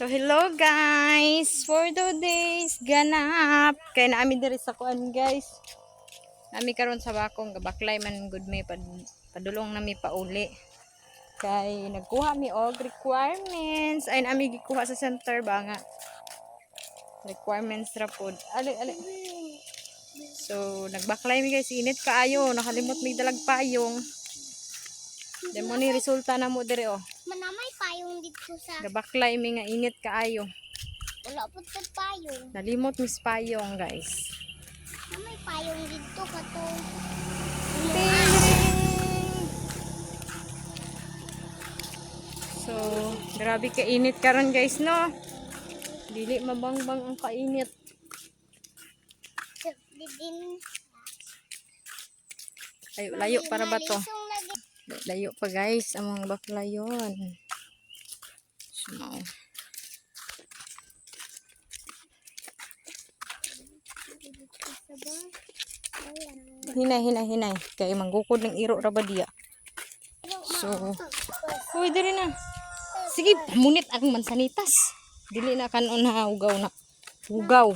So hello guys, for today's ganap kay naami diri sa kuan guys. Nami karon sa bakong gabaklay man good may padulong nami pauli. Kay nagkuha mi og requirements ay nami gikuha sa center ba nga. Requirements ra pod. Ali. So nagbaklay mi guys, init kaayo, nakalimot mi dalag payong. Demo ni resulta na mo diri oh. Manamay payong dito sa Gabaklay mi nga init kaayo. wala po sa payong. Nalimot mis payong guys. Namay payong dito kato. So, grabe kainit karon guys no. Dili mabangbang ang kainit. Didin Layo para ba to? Layo pa guys among baklayon. So, hinay kay manggukod ng iro ra ba diya. So, uy diri na. Sige, munit ang mansanitas. Dili na kanon ha ugaw na. Ugaw.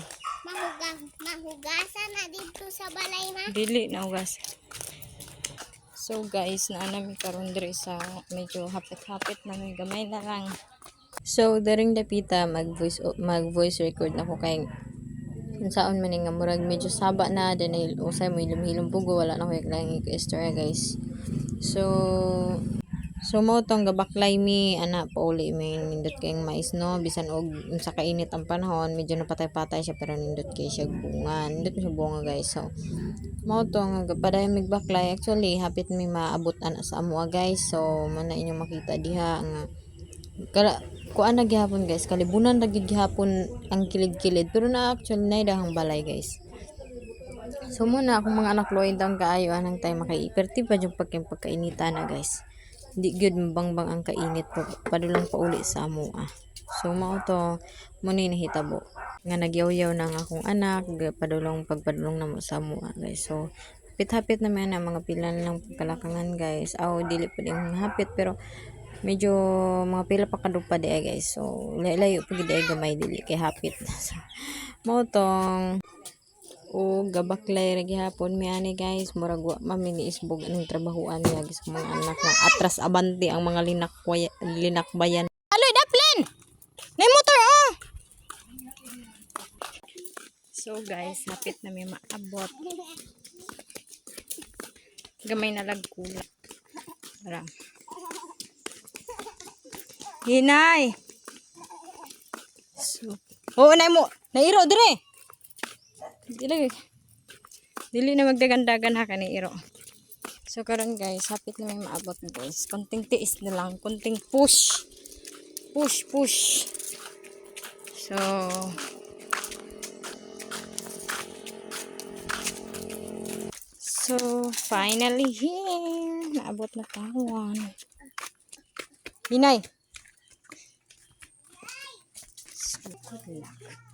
Mahugasan na dito sa balay ma. Dili na ugas. So guys, naanami karon diri sa medyo hapit-hapit na may gamay na lang. So daring dapita mag voice record na ko kay unsaon man nga murag medyo saba na dinay usay mo hilom-hilom pugo wala na ko lang i-istorya guys. So mo tong gabaklay mi ana pauli mi nindot kay mais no bisan og unsa kainit ang panahon medyo napatay-patay siya pero nindot kay siya bunga siya bunga guys. So mo tong padayon mig baklay actually hapit mi maabot ana sa amo guys. So man na inyo makita diha nga kuan na gihapon guys kalibunan ra gid gihapon ang kilid-kilid pero na actually nay dahang balay guys. So muna akong mga anak loy down kaayo anang tay makaiperti pa jud pagkainita na guys. Di gyud mabangbang ang kainit po padulang pauli sa amo So mao to muna nahitabo nga nagyaw-yaw na ang akong anak pagpadulong na mo sa amo guys. So hapit-hapit na man ang mga pila lang kalakangan guys. Dili pa din hapit pero medyo mga pila pa kadugpa di guys. So layo pa gid ay gamay dili kay hapit. So mao tong gabaklay ra gihapon mi ani guys murag wa mamini isbog aning trabahoan niya guys mga anak na atras abante ang mga linakbayan. Aloy daplin. Nay motor oh. So guys, hapit na may maabot. Gamay na lagkula. Parang hinay. So, nay mo. Nairo dire. Dili na magdagan-dagan ha kani iro. So karon guys, hapit na may maabot guys. Konting tiis na lang, konting push. So finally here, naabot na tawon. Hinay. So, good luck.